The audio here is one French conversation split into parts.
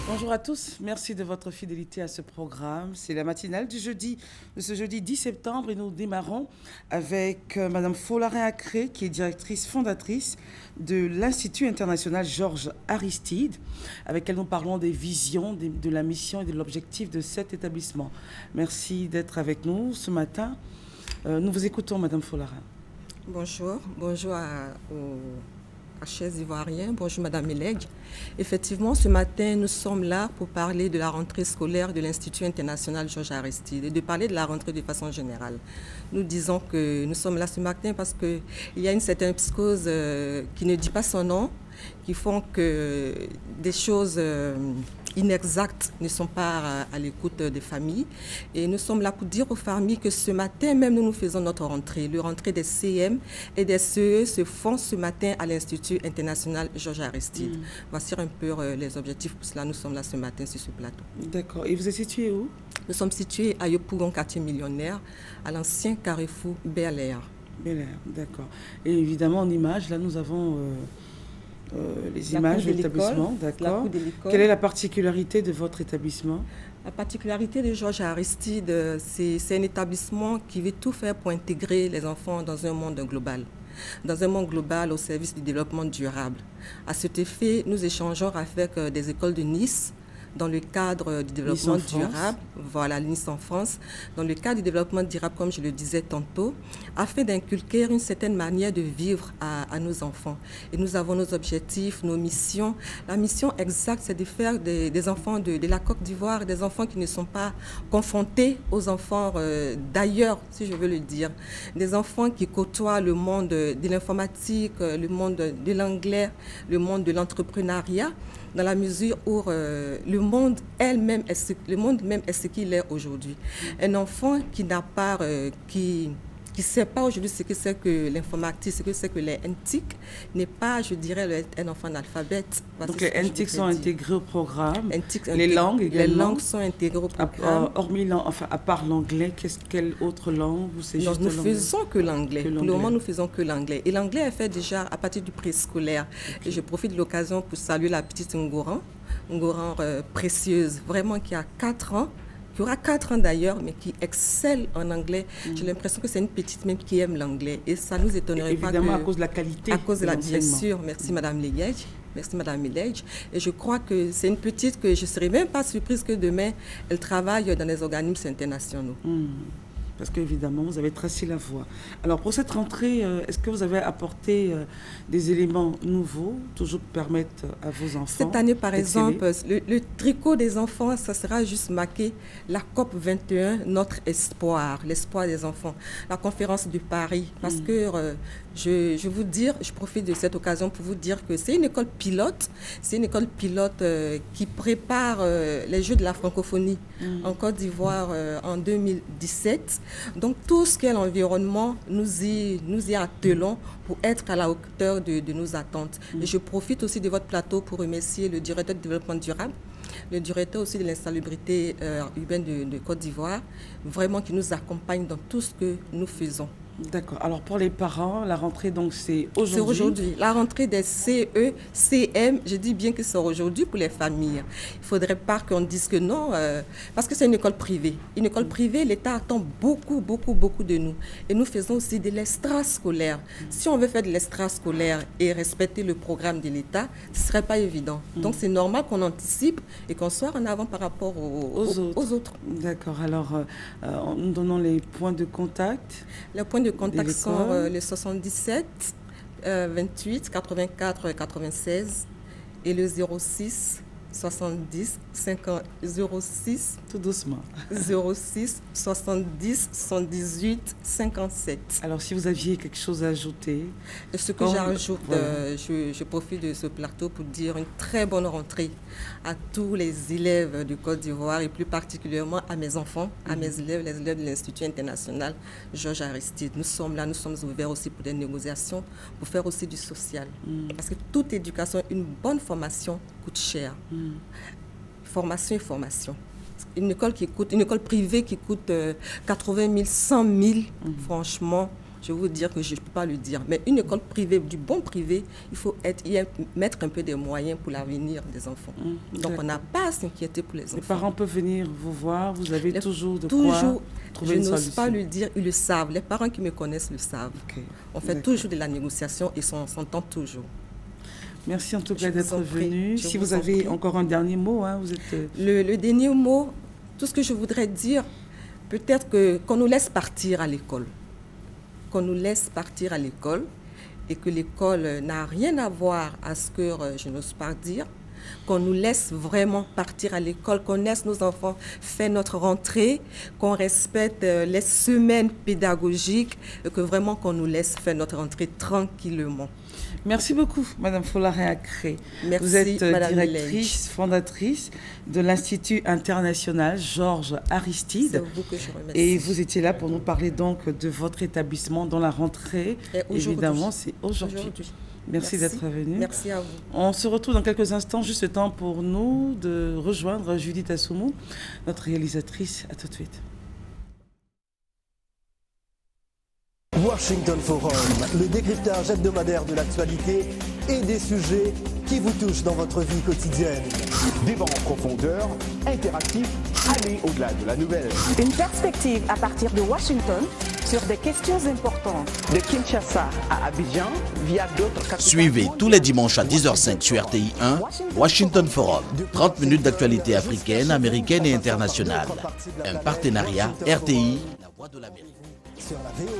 Bonjour à tous, merci de votre fidélité à ce programme. C'est la matinale de ce jeudi 10 septembre et nous démarrons avec Madame Folarain-Acré qui est directrice fondatrice de l'Institut international Georges Aristide, avec elle nous parlons des visions, de la mission et de l'objectif de cet établissement. Merci d'être avec nous ce matin. Nous vous écoutons Madame Folarain. Bonjour, bonjour aux chers Ivoiriens, bonjour Madame Meleg. Effectivement, ce matin, nous sommes là pour parler de la rentrée scolaire de l'Institut international Georges Aristide et de parler de la rentrée de façon générale. Nous disons que nous sommes là ce matin parce qu'il y a une certaine psychose qui ne dit pas son nom, qui font que des choses inexactes ne sont pas à l'écoute des familles. Et nous sommes là pour dire aux familles que ce matin même, nous faisons notre rentrée. Le rentrée des CM et des CE se font ce matin à l'Institut international Georges Aristide. Voici un peu les objectifs. Pour cela, nous sommes là ce matin sur ce plateau. D'accord. Et vous êtes situé où? Nous sommes situés à Yopougon, quartier millionnaire, à l'ancien carrefour Bel Air. Bel Air, d'accord. Et évidemment, en image, là, nous avons... les images de l'établissement, d'accord. Quelle est la particularité de votre établissement? La particularité de Georges Aristide, c'est un établissement qui veut tout faire pour intégrer les enfants dans un monde global. Dans un monde global au service du développement durable. À cet effet, nous échangeons avec des écoles de Nice, dans le cadre du développement durable, voilà, Nice en France, dans le cadre du développement durable, comme je le disais tantôt, afin d'inculquer une certaine manière de vivre à nos enfants. Et nous avons nos objectifs, nos missions. La mission exacte, c'est de faire des enfants de la Côte d'Ivoire, des enfants qui ne sont pas confrontés aux enfants d'ailleurs, si je veux le dire. Des enfants qui côtoient le monde de l'informatique, le monde de l'anglais, le monde de l'entrepreneuriat, dans la mesure où le monde même est ce qu'il est aujourd'hui. Un enfant qui n'a pas, qui ne sait pas aujourd'hui ce que c'est que l'informatique, ce que c'est que les NTIC, n'est pas, je dirais, un enfant analphabète. Donc les NTIC sont intégrés au programme. Les langues également. Les langues sont intégrées au programme. À part l'anglais, quelle autre langue? Nous ne faisons que l'anglais. Pour le moment, nous faisons que l'anglais. Et l'anglais est fait déjà à partir du préscolaire. Okay. Et je profite de l'occasion pour saluer la petite Ngoran précieuse, vraiment qui a 4 ans. Qui aura 4 ans d'ailleurs, mais qui excelle en anglais. J'ai l'impression que c'est une petite même qui aime l'anglais. Et ça nous étonnerait pas que... Évidemment, à cause de la qualité. À cause de la, bien sûr. Merci Madame Legage. Merci Madame Milège. Et je crois que c'est une petite que je ne serais même pas surprise que demain, elle travaille dans des organismes internationaux. Parce qu'évidemment, vous avez tracé la voie. Alors, pour cette rentrée, est-ce que vous avez apporté des éléments nouveaux, toujours pour permettre à vos enfants? Cette année, par exemple, le tricot des enfants, ça sera juste marqué la COP 21, notre espoir, l'espoir des enfants. La conférence de Paris, parce que je profite de cette occasion pour vous dire que c'est une école pilote. C'est une école pilote qui prépare les Jeux de la francophonie en Côte d'Ivoire en 2017. Donc tout ce qui est l'environnement, nous y attelons pour être à la hauteur de nos attentes. Et je profite aussi de votre plateau pour remercier le directeur du développement durable, le directeur aussi de l'insalubrité urbaine de Côte d'Ivoire, vraiment qui nous accompagne dans tout ce que nous faisons. D'accord. Alors pour les parents, la rentrée donc c'est aujourd'hui. C'est aujourd'hui. La rentrée des CE, CM, je dis bien que c'est aujourd'hui pour les familles. Il ne faudrait pas qu'on dise que non, parce que c'est une école privée. Une école privée, l'État attend beaucoup de nous. Et nous faisons aussi de l'extrascolaire. Si on veut faire de l'extrascolaire et respecter le programme de l'État, ce ne serait pas évident. Donc c'est normal qu'on anticipe et qu'on soit en avant par rapport aux autres. D'accord. Alors nous donnons les points de contact. Les points de contact sont le 77 28 84 96 et le 06 70 50 06 tout doucement 06 70 118 57. Alors si vous aviez quelque chose à ajouter. Ce que j'ajoute, voilà. Je profite de ce plateau pour dire une très bonne rentrée à tous les élèves du Côte d'Ivoire et plus particulièrement à mes enfants, à mes élèves, les élèves de l'Institut international Georges Aristide. Nous sommes là, nous sommes ouverts aussi pour des négociations, pour faire aussi du social. Parce que toute éducation, une bonne formation coûte cher. Formation et formation. Une école privée qui coûte 80 000, 100 000, franchement, je vais vous dire que je ne peux pas le dire. Mais une école privée, du bon privé, il faut mettre un peu des moyens pour l'avenir des enfants. Donc, on n'a pas à s'inquiéter pour les enfants. Les parents peuvent venir vous voir, vous avez toujours de quoi trouver une solution. Je n'ose pas le dire, ils le savent. Les parents qui me connaissent le savent. On fait toujours de la négociation et on s'entend toujours. Merci en tout cas d'être venu. Si vous avez encore un dernier mot, vous êtes... Le dernier mot, tout ce que je voudrais dire, peut-être qu'on nous laisse partir à l'école. Qu'on nous laisse partir à l'école et que l'école n'a rien à voir à ce que je n'ose pas dire. Qu'on nous laisse vraiment partir à l'école, qu'on laisse nos enfants faire notre rentrée, qu'on respecte les semaines pédagogiques et que vraiment qu'on nous laisse faire notre rentrée tranquillement. Merci beaucoup, Madame Follaré-Acré. Merci, vous êtes Madame directrice, fondatrice de l'Institut international Georges Aristide. C'est vous que je remercie. Et vous étiez là pour nous parler donc de votre établissement dans la rentrée. Évidemment, c'est aujourd'hui. Merci d'être venu. Merci à vous. On se retrouve dans quelques instants, juste le temps pour nous de rejoindre Judith Assoumou, notre réalisatrice. À tout de suite. Washington Forum, le décryptage hebdomadaire de l'actualité et des sujets qui vous touchent dans votre vie quotidienne. Débat en profondeur, interactif, aller au-delà de la nouvelle. Une perspective à partir de Washington sur des questions importantes. De Kinshasa à Abidjan, via d'autres capitales. Suivez tous les dimanches à 10h05 sur RTI 1, Washington Forum. 30 minutes d'actualité africaine, américaine et internationale. Un partenariat RTI, la voix de l'Amérique. Sur la VOA.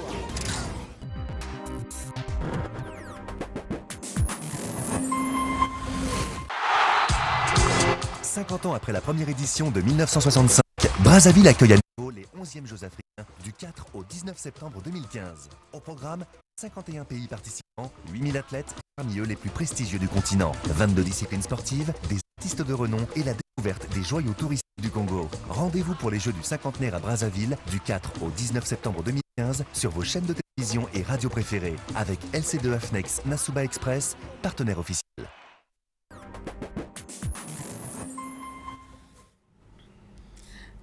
50 ans après la première édition de 1965, Brazzaville accueille à nouveau les 11e Jeux africains du 4 au 19 septembre 2015. Au programme, 51 pays participants, 8000 athlètes, parmi eux les plus prestigieux du continent. 22 disciplines sportives, des artistes de renom et la découverte des joyaux touristiques du Congo. Rendez-vous pour les Jeux du cinquantenaire à Brazzaville du 4 au 19 septembre 2015 sur vos chaînes de télévision et radio préférées avec LC2 Afnex Nasuba Express, partenaire officiel.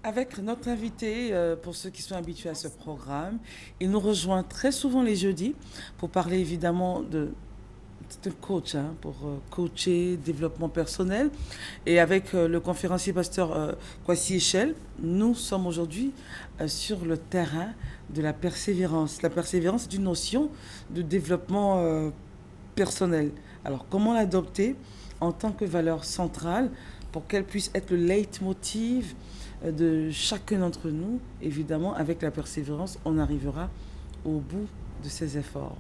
Avec notre invité, pour ceux qui sont habitués à ce programme, il nous rejoint très souvent les jeudis pour parler évidemment de... C'est un coach pour coacher, développement personnel. Et avec le conférencier pasteur Kwasi Echel, nous sommes aujourd'hui sur le terrain de la persévérance. La persévérance est une notion de développement personnel. Alors, comment l'adopter en tant que valeur centrale pour qu'elle puisse être le leitmotiv de chacun d'entre nous? Évidemment, avec la persévérance, on arrivera au bout de ses efforts.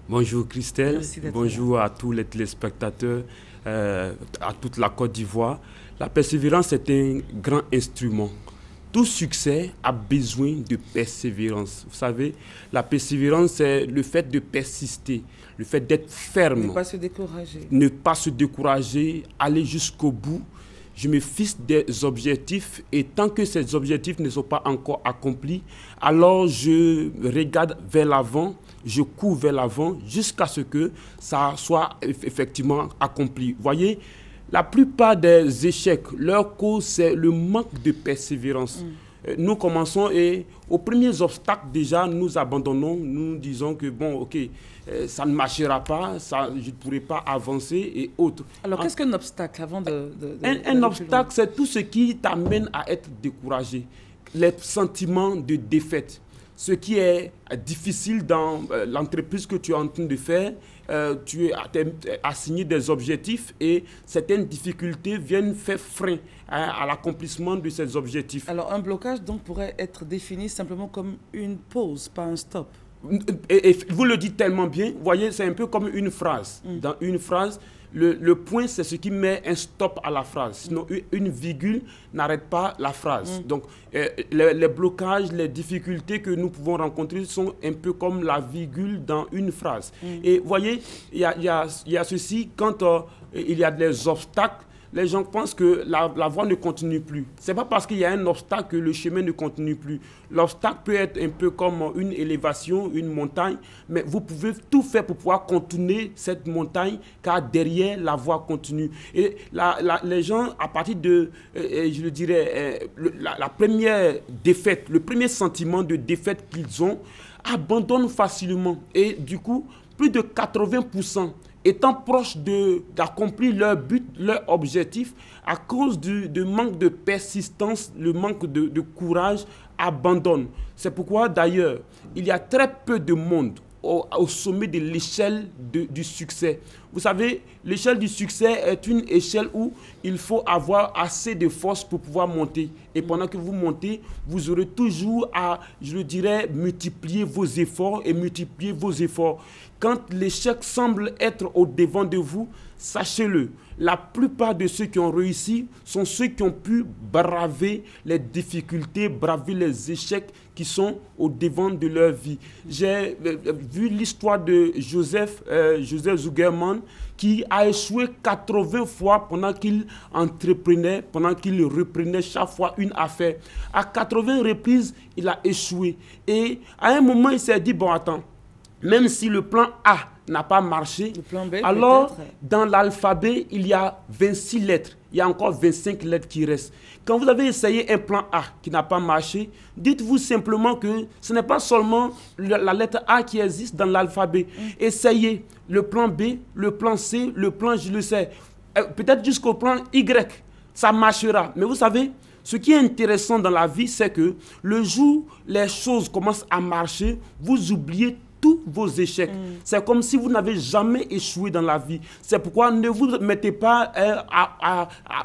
Bonjour Christelle, bonjour à tous les téléspectateurs, à toute la Côte d'Ivoire. La persévérance est un grand instrument. Tout succès a besoin de persévérance. Vous savez, la persévérance, c'est le fait de persister, le fait d'être ferme. Ne pas se décourager. Ne pas se décourager, aller jusqu'au bout. Je me fixe des objectifs et tant que ces objectifs ne sont pas encore accomplis, alors je regarde vers l'avant, je cours vers l'avant jusqu'à ce que ça soit effectivement accompli. Vous voyez, la plupart des échecs, leur cause, c'est le manque de persévérance. Nous commençons et aux premiers obstacles, déjà, nous abandonnons, nous disons que bon, ok, ça ne marchera pas, je ne pourrai pas avancer et autres. Alors, qu'est-ce qu'un obstacle avant un obstacle, c'est tout ce qui t'amène à être découragé, les sentiments de défaite. Ce qui est difficile dans l'entreprise que tu es en train de faire, tu as assigné des objectifs et certaines difficultés viennent faire frein à l'accomplissement de ces objectifs. Alors, un blocage donc pourrait être défini simplement comme une pause, pas un stop. Et vous le dites tellement bien, vous voyez, c'est un peu comme une phrase. Dans une phrase, le point, c'est ce qui met un stop à la phrase. Sinon, une virgule n'arrête pas la phrase. Donc, les blocages, les difficultés que nous pouvons rencontrer sont un peu comme la virgule dans une phrase. Et vous voyez, il y a ceci, quand il y a des obstacles, les gens pensent que la voie ne continue plus. Ce n'est pas parce qu'il y a un obstacle que le chemin ne continue plus. L'obstacle peut être un peu comme une élévation, une montagne, mais vous pouvez tout faire pour pouvoir contourner cette montagne, car derrière, la voie continue. Et les gens, à partir de, je le dirais, la première défaite, le premier sentiment de défaite qu'ils ont, abandonnent facilement. Et du coup, plus de 80% étant proches d'accomplir leur but, leur objectif, à cause du manque de persistance, le manque de courage, abandonnent. C'est pourquoi d'ailleurs, il y a très peu de monde au sommet de l'échelle du succès. Vous savez, l'échelle du succès est une échelle où il faut avoir assez de force pour pouvoir monter. Et pendant que vous montez, vous aurez toujours à, je le dirais, multiplier vos efforts et multiplier vos efforts. Quand l'échec semble être au-devant de vous, sachez-le, la plupart de ceux qui ont réussi sont ceux qui ont pu braver les difficultés, braver les échecs qui sont au-devant de leur vie. J'ai vu l'histoire de Joseph Zuckerman, qui a échoué 80 fois pendant qu'il entreprenait, pendant qu'il reprenait chaque fois une affaire. À 80 reprises, il a échoué. Et à un moment, il s'est dit, bon, attends, même si le plan A n'a pas marché, le plan B, alors dans l'alphabet, il y a 26 lettres. Il y a encore 25 lettres qui restent. Quand vous avez essayé un plan A qui n'a pas marché, dites-vous simplement que ce n'est pas seulement la lettre A qui existe dans l'alphabet. Essayez le plan B, le plan C, le plan, je le sais, peut-être jusqu'au plan Y, ça marchera. Mais vous savez, ce qui est intéressant dans la vie, c'est que le jour où les choses commencent à marcher, vous oubliez tous vos échecs. C'est comme si vous n'avez jamais échoué dans la vie. C'est pourquoi ne vous mettez pas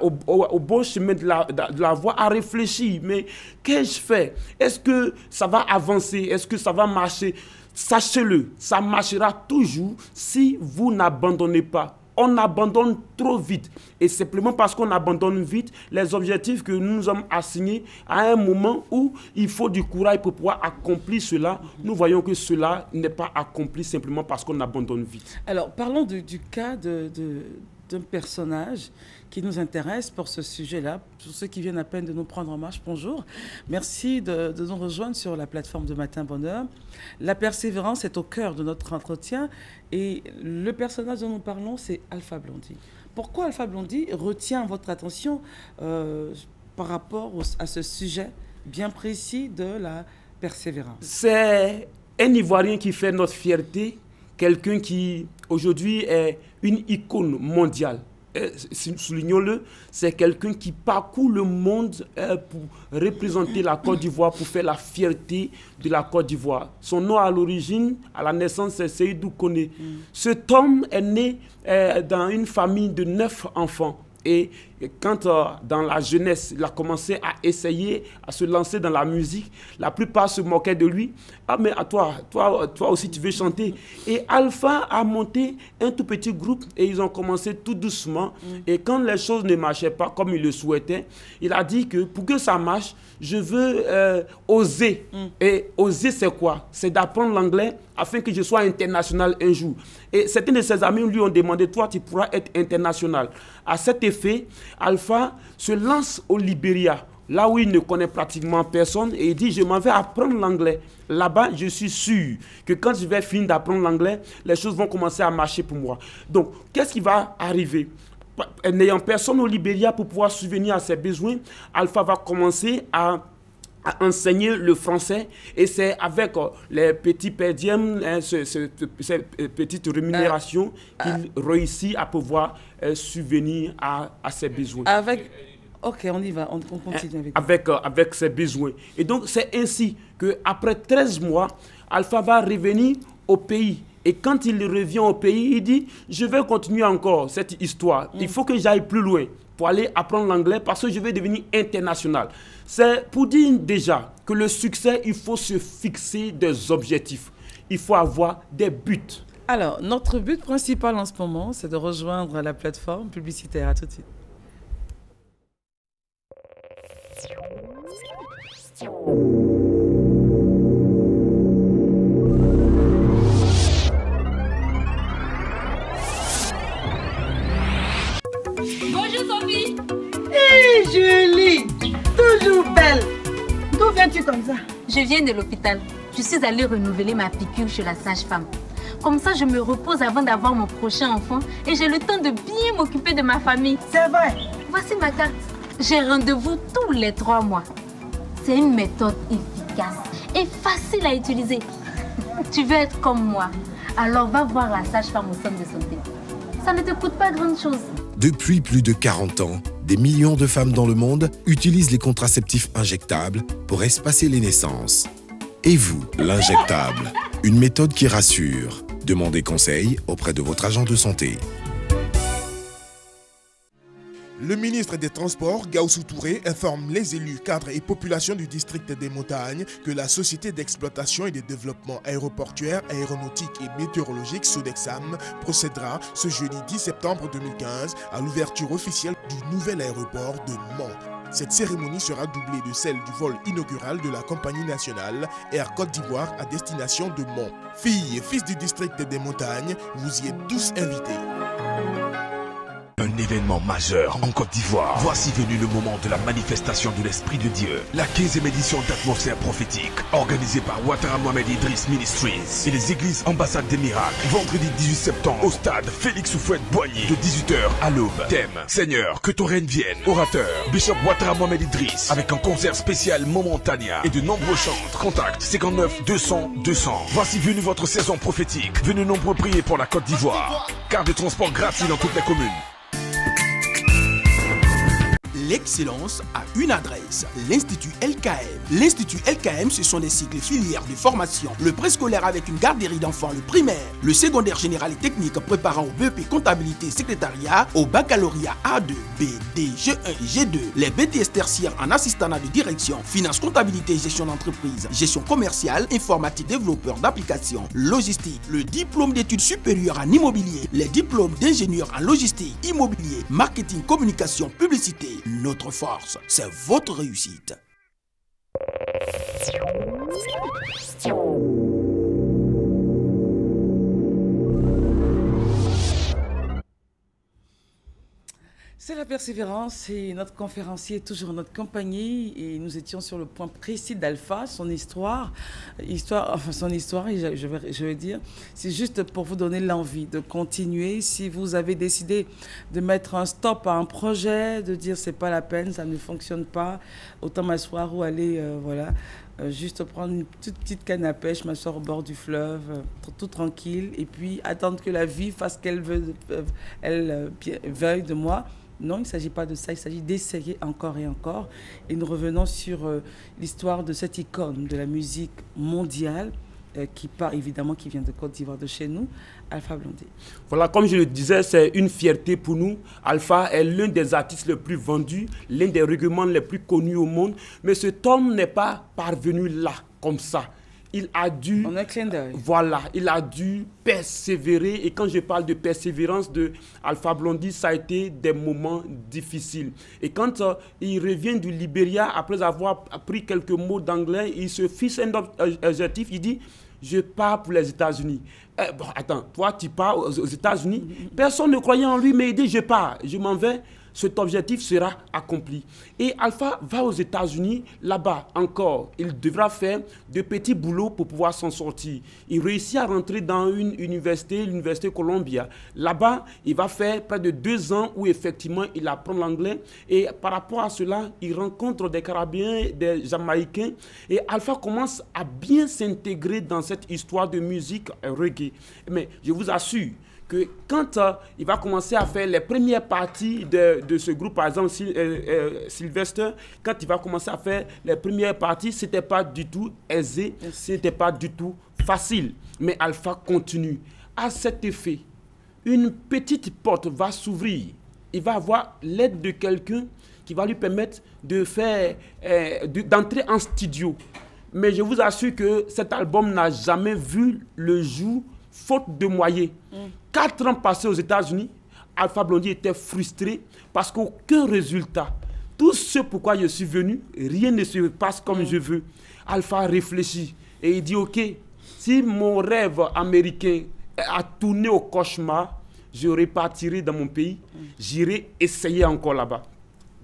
au bon chemin de la voie à réfléchir. Mais qu'ai-je fait? Est-ce que ça va avancer? Est-ce que ça va marcher? Sachez-le, ça marchera toujours si vous n'abandonnez pas. On abandonne trop vite. Et simplement parce qu'on abandonne vite les objectifs que nous nous sommes assignés à un moment où il faut du courage pour pouvoir accomplir cela. Nous voyons que cela n'est pas accompli simplement parce qu'on abandonne vite. Alors, parlons du cas d'un personnage qui nous intéresse pour ce sujet-là. Pour ceux qui viennent à peine de nous prendre en marche, bonjour. Merci de nous rejoindre sur la plateforme de Matin Bonheur. La persévérance est au cœur de notre entretien et le personnage dont nous parlons, c'est Alpha Blondy. Pourquoi Alpha Blondy retient votre attention par rapport à ce sujet bien précis de la persévérance? C'est un Ivoirien qui fait notre fierté, quelqu'un qui aujourd'hui est une icône mondiale. Soulignons-le, c'est quelqu'un qui parcourt le monde pour représenter la Côte d'Ivoire, pour faire la fierté de la Côte d'Ivoire. Son nom à l'origine, à la naissance, c'est Seydou Koné. Cet homme est né dans une famille de 9 enfants. Et quand dans la jeunesse, il a commencé à essayer, à se lancer dans la musique, la plupart se moquaient de lui. Ah mais à toi aussi tu veux chanter. Et Alpha a monté un tout petit groupe et ils ont commencé tout doucement. Et quand les choses ne marchaient pas comme il le souhaitait, il a dit que pour que ça marche, je veux oser. Et oser c'est quoi? C'est d'apprendre l'anglais afin que je sois international un jour. Et certains de ses amis lui ont demandé, toi tu pourras être international. À cet effet, Alpha se lance au Libéria, là où il ne connaît pratiquement personne, et il dit, je m'en vais apprendre l'anglais. Là-bas, je suis sûr que quand je vais finir d'apprendre l'anglais, les choses vont commencer à marcher pour moi. Donc, qu'est-ce qui va arriver? N'ayant personne au Libéria pour pouvoir subvenir à ses besoins, Alpha va commencer à enseigner le français, et c'est avec les petits perdièmes, ces petites rémunérations qu'il réussit à pouvoir subvenir à ses besoins. Ok, on y va, on continue avec ses besoins. Et donc c'est ainsi qu'après 13 mois, Alpha va revenir au pays. Et quand il revient au pays, il dit, je vais continuer encore cette histoire. Il faut que j'aille plus loin pour aller apprendre l'anglais parce que je vais devenir international. C'est pour dire déjà que le succès, il faut se fixer des objectifs. Il faut avoir des buts. Alors, notre but principal en ce moment, c'est de rejoindre la plateforme publicitaire. À tout de suite. Bonjour Sophie. Hé, Julie, toujours belle. D'où viens-tu comme ça? Je viens de l'hôpital. Je suis allée renouveler ma piqûre chez la sage-femme. Comme ça, je me repose avant d'avoir mon prochain enfant et j'ai le temps de bien m'occuper de ma famille. C'est vrai. Voici ma carte. J'ai rendez-vous tous les 3 mois. C'est une méthode efficace et facile à utiliser. Tu veux être comme moi? Alors va voir la sage-femme au centre de santé. Ça ne te coûte pas grand-chose. Depuis plus de 40 ans, des millions de femmes dans le monde utilisent les contraceptifs injectables pour espacer les naissances. Et vous, l'injectable, une méthode qui rassure. Demandez conseil auprès de votre agent de santé. Le ministre des Transports, Gaussou Touré, informe les élus, cadres et populations du district des Montagnes que la Société d'exploitation et de développement aéroportuaire, aéronautique et météorologique Sodexam procédera ce jeudi 10 septembre 2015 à l'ouverture officielle du nouvel aéroport de Mont. Cette cérémonie sera doublée de celle du vol inaugural de la compagnie nationale Air Côte d'Ivoire à destination de Mont. Filles et fils du district des Montagnes, vous y êtes tous invités. Un événement majeur en Côte d'Ivoire. Voici venu le moment de la manifestation de l'Esprit de Dieu. La 15e édition d'Atmosphère prophétique, organisée par Ouattara Mohamed Idriss Ministries et les églises Ambassade des Miracles. Vendredi 18 septembre, au stade Félix Houphouët-Boigny, de 18h à l'aube. Thème, Seigneur, que ton règne vienne. Orateur, Bishop Ouattara Mohamed Idriss, avec un concert spécial Momentania et de nombreux chantres. Contact 59 200 200. Voici venu votre saison prophétique. Venez nombreux prier pour la Côte d'Ivoire. Carte de transport gratuit dans toutes les communes. L'excellence a une adresse, l'Institut LKM. L'Institut LKM, ce sont des cycles filières de formation. Le préscolaire avec une garderie d'enfants, le primaire, le secondaire général et technique préparant au BEP comptabilité et secrétariat, au baccalauréat A2, B, D, G1 et G2, les BTS tertiaires en assistanat de direction, finance, comptabilité et gestion d'entreprise, gestion commerciale, informatique, développeur d'applications, logistique, le diplôme d'études supérieures en immobilier, les diplômes d'ingénieur en logistique, immobilier, marketing, communication, publicité. Notre force, c'est votre réussite. C'est la persévérance et notre conférencier est toujours en notre compagnie et nous étions sur le point précis d'Alpha, son histoire, je vais dire, c'est juste pour vous donner l'envie de continuer. Si vous avez décidé de mettre un stop à un projet, de dire c'est pas la peine, ça ne fonctionne pas, autant m'asseoir ou aller, juste prendre une toute petite canne à pêche, m'asseoir au bord du fleuve, tout tranquille, et puis attendre que la vie fasse qu'elle veuille de moi. Non, il ne s'agit pas de ça, il s'agit d'essayer encore et encore. Et nous revenons sur l'histoire de cette icône de la musique mondiale qui vient de Côte d'Ivoire, de chez nous, Alpha Blondy. Voilà, comme je le disais, c'est une fierté pour nous. Alpha est l'un des artistes les plus vendus, l'un des règlements les plus connus au monde. Mais cet homme n'est pas parvenu là, comme ça. Il a dû, voilà, il a dû persévérer. Et quand je parle de persévérance de Alpha Blondy, ça a été des moments difficiles. Et quand il revient du Libéria, après avoir appris quelques mots d'anglais, il se fixe un objectif, il dit « Je pars pour les États-Unis ». Bon, attends, toi tu pars aux États-Unis, personne ne croyait en lui, mais il dit « Je pars, je m'en vais ». Cet objectif sera accompli. Et Alpha va aux États-Unis, là-bas encore, il devra faire de petits boulots pour pouvoir s'en sortir. Il réussit à rentrer dans une université, l'université Columbia. Là-bas, il va faire près de 2 ans où effectivement il apprend l'anglais. Et par rapport à cela, il rencontre des Carabiens, des Jamaïcains. Et Alpha commence à bien s'intégrer dans cette histoire de musique reggae. Mais je vous assure, que quand il va commencer à faire les premières parties de ce groupe, par exemple Sylvester, quand il va commencer à faire les premières parties, ce n'était pas du tout aisé, ce n'était pas du tout facile. Mais Alpha continue. À cet effet, une petite porte va s'ouvrir. Il va avoir l'aide de quelqu'un qui va lui permettre de faire, d'entrer en studio. Mais je vous assure que cet album n'a jamais vu le jour faute de moyens. 4 ans passés aux États-Unis, Alpha Blondy était frustré parce qu'aucun résultat. Tout ce pourquoi je suis venu, rien ne se passe comme je veux. Alpha réfléchit et il dit, ok, si mon rêve américain a tourné au cauchemar, je repartirai dans mon pays, j'irai essayer encore là-bas.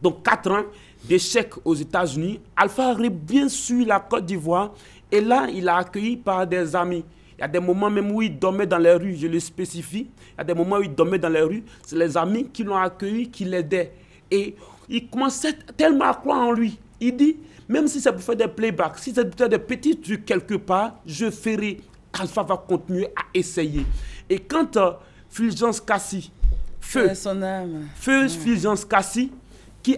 Donc 4 ans d'échec aux États-Unis, Alpha aurait bien su la Côte d'Ivoire et là, il a accueilli par des amis. Il y a des moments même où il dormait dans les rues, je le spécifie. Il y a des moments où il dormait dans les rues. C'est les amis qui l'ont accueilli, qui l'aidaient. Et il commençait tellement à croire en lui. Il dit, même si c'est pour faire des playbacks, si c'est pour faire des petits trucs quelque part, je ferai. Alpha va continuer à essayer. Et quand Fulgence Kassi, Fulgence Kassi,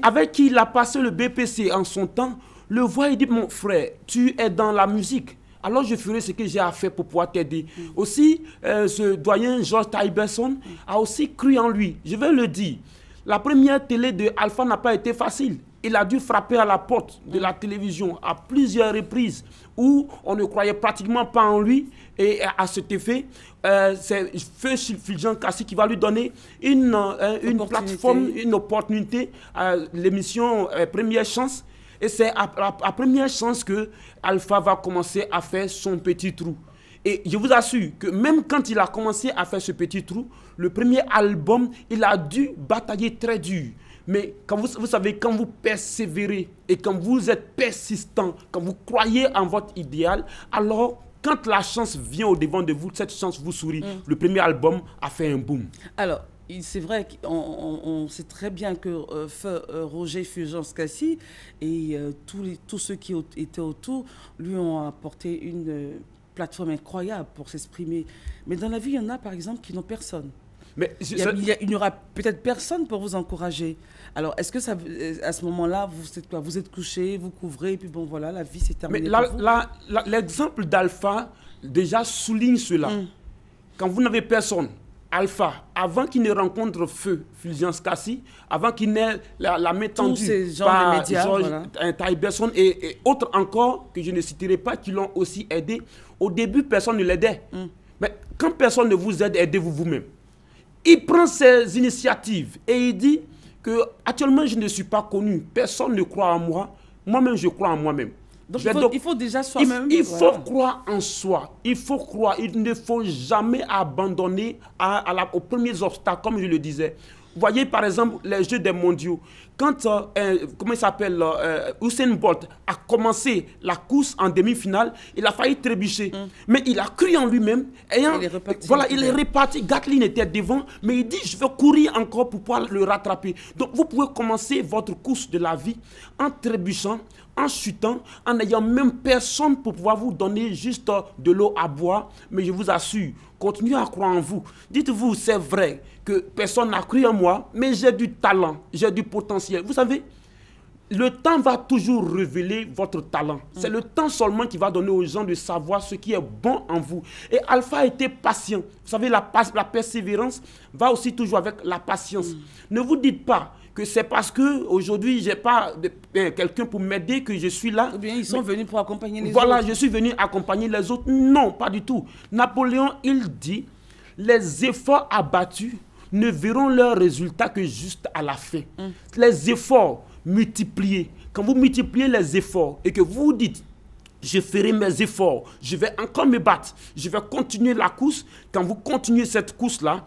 avec qui il a passé le BPC en son temps, le voit et dit, mon frère, tu es dans la musique. Alors je ferai ce que j'ai à faire pour pouvoir t'aider. Aussi, ce doyen George Tyberson a aussi cru en lui. Je vais le dire. La première télé de Alpha n'a pas été facile. Il a dû frapper à la porte de la télévision à plusieurs reprises où on ne croyait pratiquement pas en lui. Et à cet effet, c'est Fulgence Kassi qui va lui donner une plateforme, une opportunité à l'émission Première Chance. Et c'est à Première Chance que Alpha va commencer à faire son petit trou. Et je vous assure que même quand il a commencé à faire ce petit trou, le premier album, il a dû batailler très dur. Mais quand vous savez, quand vous persévérez et quand vous êtes persistant, quand vous croyez en votre idéal, alors quand la chance vient au devant de vous, cette chance vous sourit. Le premier album a fait un boom. Alors, c'est vrai qu'on sait très bien que Roger Fulgence Kassi et tous ceux qui étaient autour lui ont apporté une plateforme incroyable pour s'exprimer. Mais dans la vie, il y en a par exemple qui n'ont personne. Mais il n'y aura peut-être personne pour vous encourager. Alors, est-ce que à ce moment-là, vous êtes couché, vous couvrez, et puis bon, voilà, la vie s'est terminée. Mais l'exemple d'Alpha déjà souligne cela. Quand vous n'avez personne, Alpha, avant qu'il ne rencontre Fulgence Kassi, avant qu'il n'ait la main tendue par George Tyberson et autres encore, que je ne citerai pas, qui l'ont aussi aidé, au début, personne ne l'aidait. Mais quand personne ne vous aide, aidez-vous vous-même. Il prend ses initiatives et il dit que actuellement je ne suis pas connu, personne ne croit en moi, moi-même je crois en moi-même. Donc il faut déjà soi-même. Il faut croire en soi, il faut croire, il ne faut jamais abandonner aux premiers obstacles, comme je le disais. Vous voyez par exemple les Jeux des mondiaux, quand comment il s'appelle, Usain Bolt a commencé la course en demi-finale, il a failli trébucher. Mais il a cru en lui-même. Il est reparti. Gatlin était devant, mais il dit je vais courir encore pour pouvoir le rattraper. Donc vous pouvez commencer votre course de la vie en trébuchant, en chutant, en n'ayant même personne pour pouvoir vous donner juste de l'eau à boire. Mais je vous assure, continuez à croire en vous. Dites-vous, c'est vrai que personne n'a cru en moi, mais j'ai du talent, j'ai du potentiel. Vous savez, le temps va toujours révéler votre talent. C'est le temps seulement qui va donner aux gens de savoir ce qui est bon en vous. Et Alpha a été patient. Vous savez, la persévérance va aussi toujours avec la patience. Ne vous dites pas que c'est parce qu'aujourd'hui, je n'ai pas quelqu'un pour m'aider que je suis là. Ou bien ils sont venus pour accompagner les autres. Voilà, je suis venu accompagner les autres. Non, pas du tout. Napoléon, il dit, les efforts abattus ne verront leurs résultats que juste à la fin. Les efforts multipliés. Quand vous multipliez les efforts et que vous vous dites, je ferai mes efforts, je vais encore me battre, je vais continuer la course. Quand vous continuez cette course-là,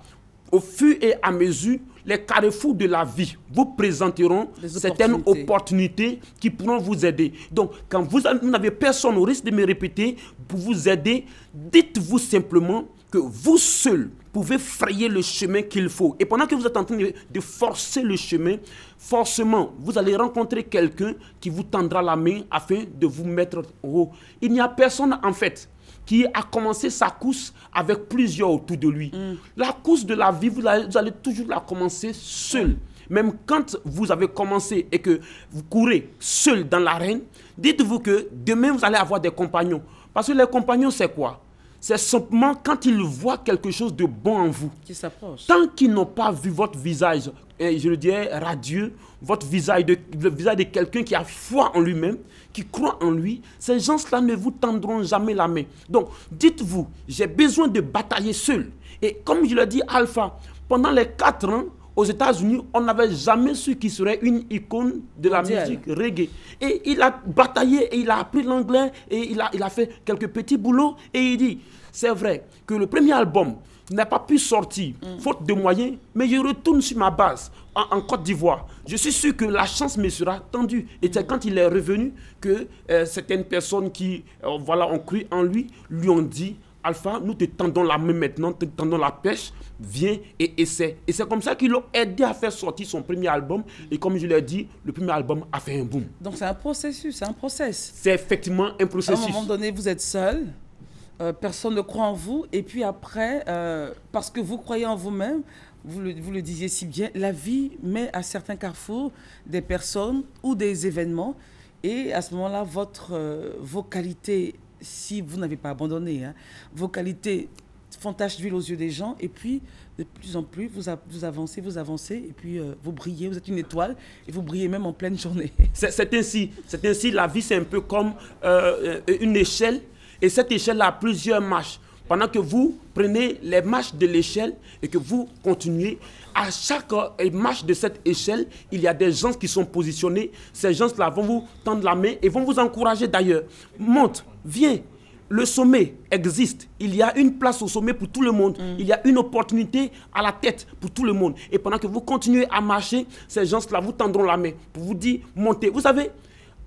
au fur et à mesure, les carrefours de la vie vous présenteront certaines opportunités qui pourront vous aider. Donc, quand vous n'avez personne, au risque de me répéter, pour vous aider, dites-vous simplement que vous seul pouvez frayer le chemin qu'il faut. Et pendant que vous êtes en train de forcer le chemin, forcément, vous allez rencontrer quelqu'un qui vous tendra la main afin de vous mettre haut. Il n'y a personne, en fait, qui a commencé sa course avec plusieurs autour de lui. La course de la vie, vous allez toujours la commencer seul. Même quand vous avez commencé et que vous courez seul dans l'arène, dites-vous que demain, vous allez avoir des compagnons. Parce que les compagnons, c'est quoi? C'est simplement quand ils voient quelque chose de bon en vous. Qui s'approche. Tant qu'ils n'ont pas vu votre visage, et je le dirais radieux, votre visage, le visage de quelqu'un qui a foi en lui-même, qui croit en lui, ces gens-là ne vous tendront jamais la main. Donc, dites-vous, j'ai besoin de batailler seul. Et comme je l'ai dit, Alpha, pendant les 4 ans, aux États-Unis, on n'avait jamais su qu'il serait une icône de la musique reggae. Et il a bataillé, et il a appris l'anglais, et il a fait quelques petits boulots, et il dit, c'est vrai que le premier album, n'a pas pu sortir, faute de moyens, mais je retourne sur ma base en Côte d'Ivoire. Je suis sûr que la chance me sera tendue. Et c'est quand il est revenu que certaines personnes qui ont cru en lui, lui ont dit, Alpha, nous te tendons la main maintenant, te tendons la pêche, viens et essaie. Et c'est comme ça qu'ils l'ont aidé à faire sortir son premier album. Et comme je l'ai dit, le premier album a fait un boom. Donc c'est un processus, c'est un process. C'est effectivement un processus. À un moment donné, vous êtes seul, personne ne croit en vous. Et puis après, parce que vous croyez en vous-même, vous le disiez si bien, la vie met à certains carrefours des personnes ou des événements. Et à ce moment-là, vos qualités, si vous n'avez pas abandonné, hein, vos qualités font tache d'huile aux yeux des gens, et puis de plus en plus, vous avancez, et puis vous brillez, vous êtes une étoile, et vous brillez même en pleine journée. C'est ainsi, la vie c'est un peu comme une échelle, et cette échelle a plusieurs marches. Pendant que vous prenez les marches de l'échelle et que vous continuez, à chaque marche de cette échelle, il y a des gens qui sont positionnés. Ces gens-là vont vous tendre la main et vont vous encourager d'ailleurs. Monte, viens. Le sommet existe. Il y a une place au sommet pour tout le monde. Il y a une opportunité à la tête pour tout le monde. Et pendant que vous continuez à marcher, ces gens-là vous tendront la main pour vous dire montez. Vous savez,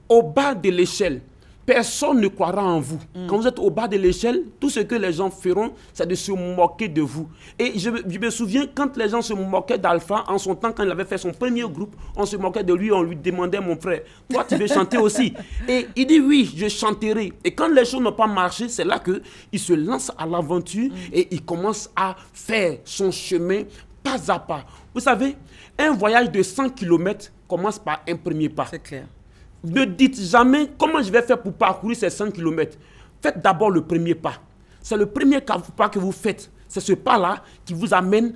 au bas de l'échelle, personne ne croira en vous. Quand vous êtes au bas de l'échelle, tout ce que les gens feront, c'est de se moquer de vous. Et je me souviens, quand les gens se moquaient d'Alpha, en son temps, quand il avait fait son premier groupe, on se moquait de lui, on lui demandait, mon frère, toi, tu veux chanter aussi? Et il dit, oui, je chanterai. Et quand les choses n'ont pas marché, c'est là qu'il se lance à l'aventure et il commence à faire son chemin pas à pas. Vous savez, un voyage de 100 km commence par un premier pas. C'est clair. Ne dites jamais comment je vais faire pour parcourir ces 100 km. Faites d'abord le premier pas. C'est le premier pas que vous faites. C'est ce pas-là qui vous amène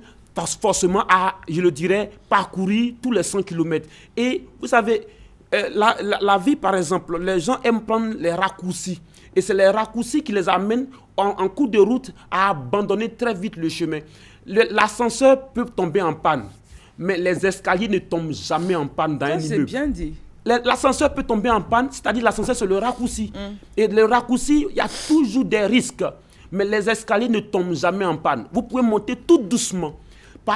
forcément à, je le dirais, parcourir tous les 100 km. Et vous savez, la vie, par exemple, les gens aiment prendre les raccourcis. Et c'est les raccourcis qui les amènent en cours de route à abandonner très vite le chemin. L'ascenseur peut tomber en panne, mais les escaliers ne tombent jamais en panne dans un immeuble. C'est bien dit. L'ascenseur peut tomber en panne, c'est-à-dire l'ascenseur c'est le raccourci. Et le raccourci, il y a toujours des risques. Mais les escaliers ne tombent jamais en panne. Vous pouvez monter tout doucement.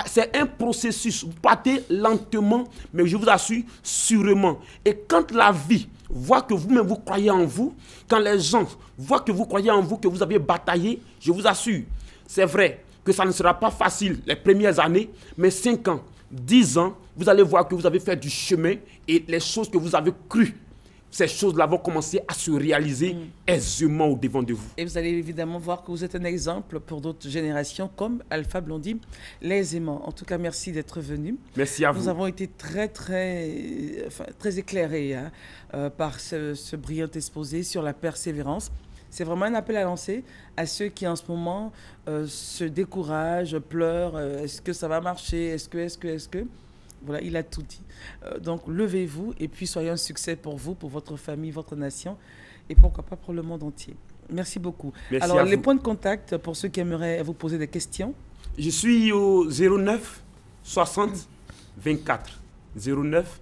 C'est un processus. Vous partez lentement, mais je vous assure, sûrement. Et quand la vie voit que vous-même vous croyez en vous, quand les gens voient que vous croyez en vous, que vous avez bataillé, je vous assure, c'est vrai que ça ne sera pas facile les premières années, mais 5 ans, 10 ans, vous allez voir que vous avez fait du chemin et les choses que vous avez crues, ces choses-là vont commencer à se réaliser aisément au devant de vous. Et vous allez évidemment voir que vous êtes un exemple pour d'autres générations comme Alpha Blondy, l'aisément. En tout cas, merci d'être venu. Merci à vous. Nous avons été très éclairés par ce brillant exposé sur la persévérance. C'est vraiment un appel à lancer à ceux qui en ce moment se découragent, pleurent. Est-ce que ça va marcher? Est-ce que... Voilà, il a tout dit. Donc, levez-vous et puis soyez un succès pour vous, pour votre famille, votre nation et pourquoi pas pour le monde entier. Merci beaucoup. Merci. Alors, les points de contact pour ceux qui aimeraient vous poser des questions. Je suis au 09 60 24 09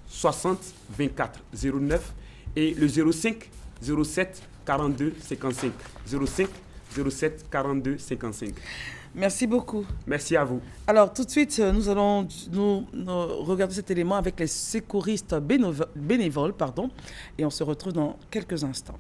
60 24 09 et le 05 07 42 55 05 07 42 55. Merci beaucoup. Merci à vous. Alors, tout de suite, nous allons nous regarder cet élément avec les secouristes bénévoles, et on se retrouve dans quelques instants.